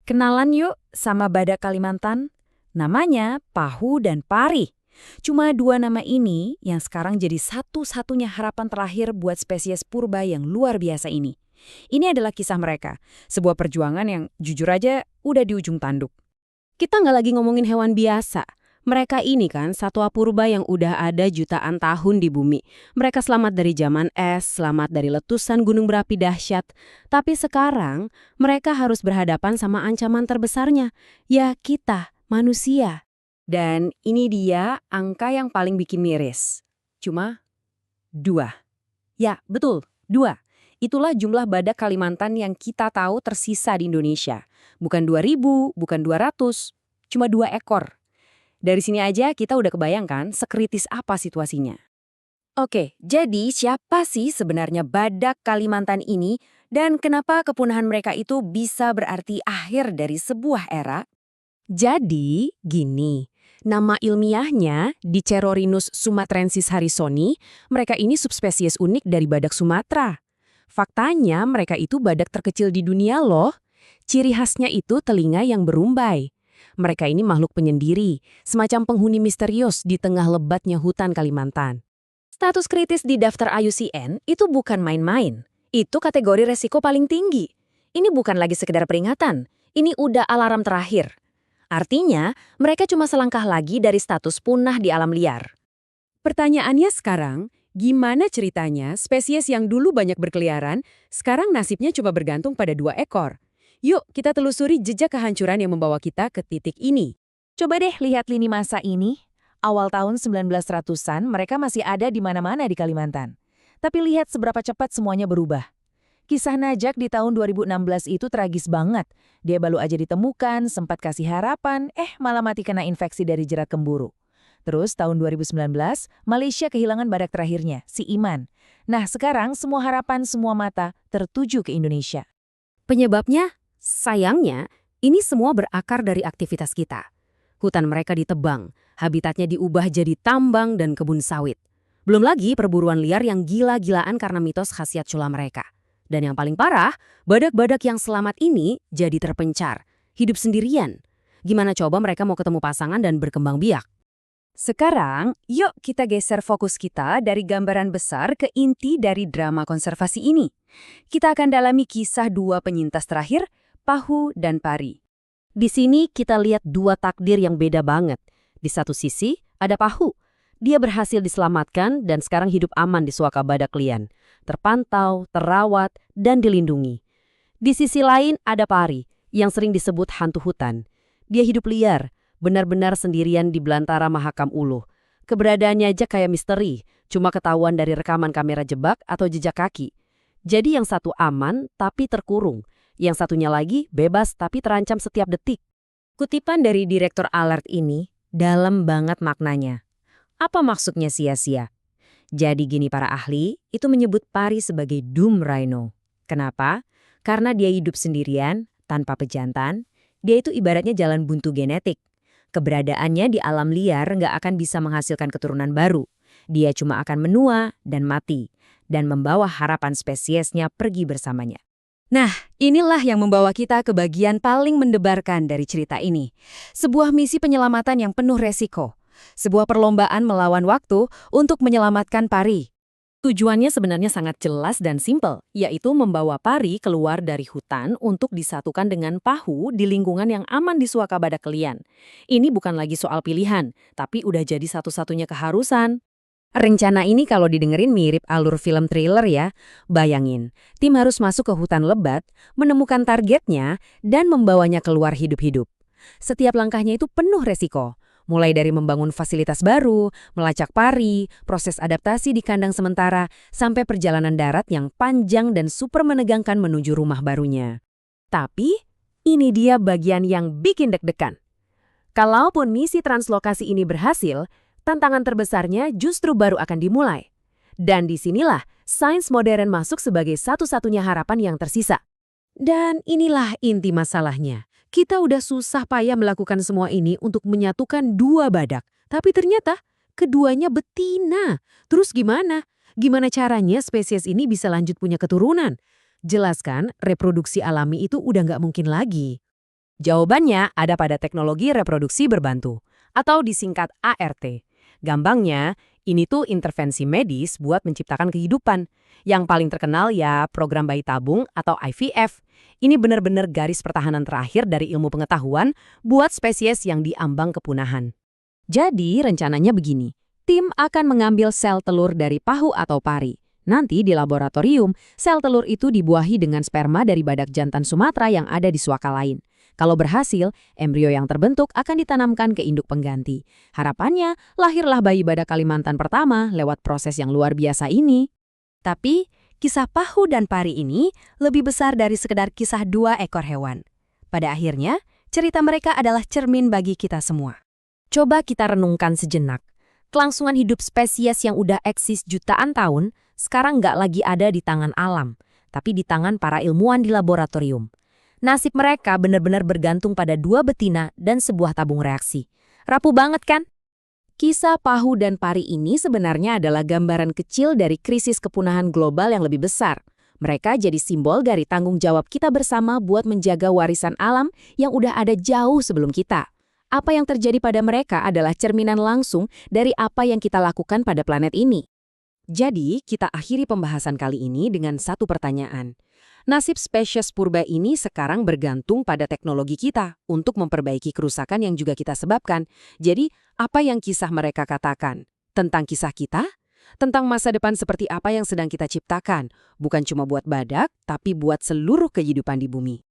Kenalan yuk sama badak Kalimantan. Namanya Pahu dan Pari. Cuma dua nama ini yang sekarang jadi satu-satunya harapan terakhir buat spesies purba yang luar biasa ini. Ini adalah kisah mereka, sebuah perjuangan yang jujur aja udah di ujung tanduk. Kita nggak lagi ngomongin hewan biasa. Mereka ini kan satwa purba yang udah ada jutaan tahun di bumi. Mereka selamat dari zaman es, selamat dari letusan gunung berapi dahsyat. Tapi sekarang, mereka harus berhadapan sama ancaman terbesarnya. Ya kita, manusia. Dan ini dia angka yang paling bikin miris. Cuma 2. Ya, betul, 2. Itulah jumlah badak Kalimantan yang kita tahu tersisa di Indonesia. Bukan 2.000, bukan 200, cuma 2 ekor. Dari sini aja kita udah kebayangkan sekritis apa situasinya. Oke, jadi siapa sih sebenarnya badak Kalimantan ini dan kenapa kepunahan mereka itu bisa berarti akhir dari sebuah era? Jadi, gini. Nama ilmiahnya Dicerorinus sumatrensis harrisoni, mereka ini subspesies unik dari badak Sumatera. Faktanya mereka itu badak terkecil di dunia loh. Ciri khasnya itu telinga yang berumbai. Mereka ini makhluk penyendiri, semacam penghuni misterius di tengah lebatnya hutan Kalimantan. Status kritis di daftar IUCN itu bukan main-main. Itu kategori resiko paling tinggi. Ini bukan lagi sekedar peringatan, ini udah alarm terakhir. Artinya, mereka cuma selangkah lagi dari status punah di alam liar. Pertanyaannya sekarang, gimana ceritanya spesies yang dulu banyak berkeliaran, sekarang nasibnya cuma bergantung pada 2 ekor? Yuk, kita telusuri jejak kehancuran yang membawa kita ke titik ini. Coba deh lihat lini masa ini. Awal tahun 1900-an mereka masih ada di mana-mana di Kalimantan. Tapi lihat seberapa cepat semuanya berubah. Kisah Najak di tahun 2016 itu tragis banget. Dia baru aja ditemukan, sempat kasih harapan, malah mati kena infeksi dari jerat kemburu. Terus tahun 2019, Malaysia kehilangan badak terakhirnya, si Iman. Nah sekarang semua harapan, semua mata tertuju ke Indonesia. Penyebabnya? Sayangnya, ini semua berakar dari aktivitas kita. Hutan mereka ditebang, habitatnya diubah jadi tambang dan kebun sawit. Belum lagi perburuan liar yang gila-gilaan karena mitos khasiat cula mereka. Dan yang paling parah, badak-badak yang selamat ini jadi terpencar, hidup sendirian. Gimana coba mereka mau ketemu pasangan dan berkembang biak? Sekarang, yuk kita geser fokus kita dari gambaran besar ke inti dari drama konservasi ini. Kita akan dalami kisah 2 penyintas terakhir, Pahu dan Pari. Di sini kita lihat 2 takdir yang beda banget. Di satu sisi, ada Pahu. Dia berhasil diselamatkan dan sekarang hidup aman di suaka badak lian. Terpantau, terawat, dan dilindungi. Di sisi lain ada Pari, yang sering disebut hantu hutan. Dia hidup liar, benar-benar sendirian di belantara Mahakam Ulu. Keberadaannya aja kayak misteri, cuma ketahuan dari rekaman kamera jebak atau jejak kaki. Jadi yang satu aman tapi terkurung. Yang satunya lagi bebas tapi terancam setiap detik. Kutipan dari Direktur Alert ini dalam banget maknanya. Apa maksudnya sia-sia? Jadi gini para ahli, itu menyebut Pari sebagai doom rhino. Kenapa? Karena dia hidup sendirian, tanpa pejantan, dia itu ibaratnya jalan buntu genetik. Keberadaannya di alam liar nggak akan bisa menghasilkan keturunan baru. Dia cuma akan menua dan mati, dan membawa harapan spesiesnya pergi bersamanya. Nah, inilah yang membawa kita ke bagian paling mendebarkan dari cerita ini. Sebuah misi penyelamatan yang penuh resiko. Sebuah perlombaan melawan waktu untuk menyelamatkan Pari. Tujuannya sebenarnya sangat jelas dan simpel, yaitu membawa Pari keluar dari hutan untuk disatukan dengan Pahu di lingkungan yang aman di suaka badak lian. Ini bukan lagi soal pilihan, tapi udah jadi satu-satunya keharusan. Rencana ini kalau didengerin mirip alur film thriller ya. Bayangin, tim harus masuk ke hutan lebat, menemukan targetnya, dan membawanya keluar hidup-hidup. Setiap langkahnya itu penuh resiko. Mulai dari membangun fasilitas baru, melacak Pari, proses adaptasi di kandang sementara, sampai perjalanan darat yang panjang dan super menegangkan menuju rumah barunya. Tapi, ini dia bagian yang bikin deg-degan. Kalaupun misi translokasi ini berhasil, tantangan terbesarnya justru baru akan dimulai. Dan disinilah sains modern masuk sebagai satu-satunya harapan yang tersisa. Dan inilah inti masalahnya. Kita udah susah payah melakukan semua ini untuk menyatukan 2 badak. Tapi ternyata keduanya betina. Terus gimana? Gimana caranya spesies ini bisa lanjut punya keturunan? Jelas kan, reproduksi alami itu udah nggak mungkin lagi. Jawabannya ada pada teknologi reproduksi berbantu, atau disingkat ART. Gampangnya, ini tuh intervensi medis buat menciptakan kehidupan. Yang paling terkenal ya program bayi tabung atau IVF. Ini benar-benar garis pertahanan terakhir dari ilmu pengetahuan buat spesies yang diambang kepunahan. Jadi rencananya begini, tim akan mengambil sel telur dari pahu atau pari. Nanti di laboratorium, sel telur itu dibuahi dengan sperma dari badak jantan Sumatera yang ada di suaka lain. Kalau berhasil, embrio yang terbentuk akan ditanamkan ke induk pengganti. Harapannya, lahirlah bayi badak Kalimantan pertama lewat proses yang luar biasa ini. Tapi, kisah pahu dan pari ini lebih besar dari sekedar kisah dua ekor hewan. Pada akhirnya, cerita mereka adalah cermin bagi kita semua. Coba kita renungkan sejenak. Kelangsungan hidup spesies yang udah eksis jutaan tahun, sekarang nggak lagi ada di tangan alam, tapi di tangan para ilmuwan di laboratorium. Nasib mereka benar-benar bergantung pada dua betina dan sebuah tabung reaksi. Rapuh banget kan? Kisah pahu dan pari ini sebenarnya adalah gambaran kecil dari krisis kepunahan global yang lebih besar. Mereka jadi simbol dari tanggung jawab kita bersama buat menjaga warisan alam yang udah ada jauh sebelum kita. Apa yang terjadi pada mereka adalah cerminan langsung dari apa yang kita lakukan pada planet ini. Jadi, kita akhiri pembahasan kali ini dengan satu pertanyaan. Nasib spesies purba ini sekarang bergantung pada teknologi kita untuk memperbaiki kerusakan yang juga kita sebabkan. Jadi, apa yang kisah mereka katakan? Tentang kisah kita? Tentang masa depan seperti apa yang sedang kita ciptakan? Bukan cuma buat badak, tapi buat seluruh kehidupan di bumi.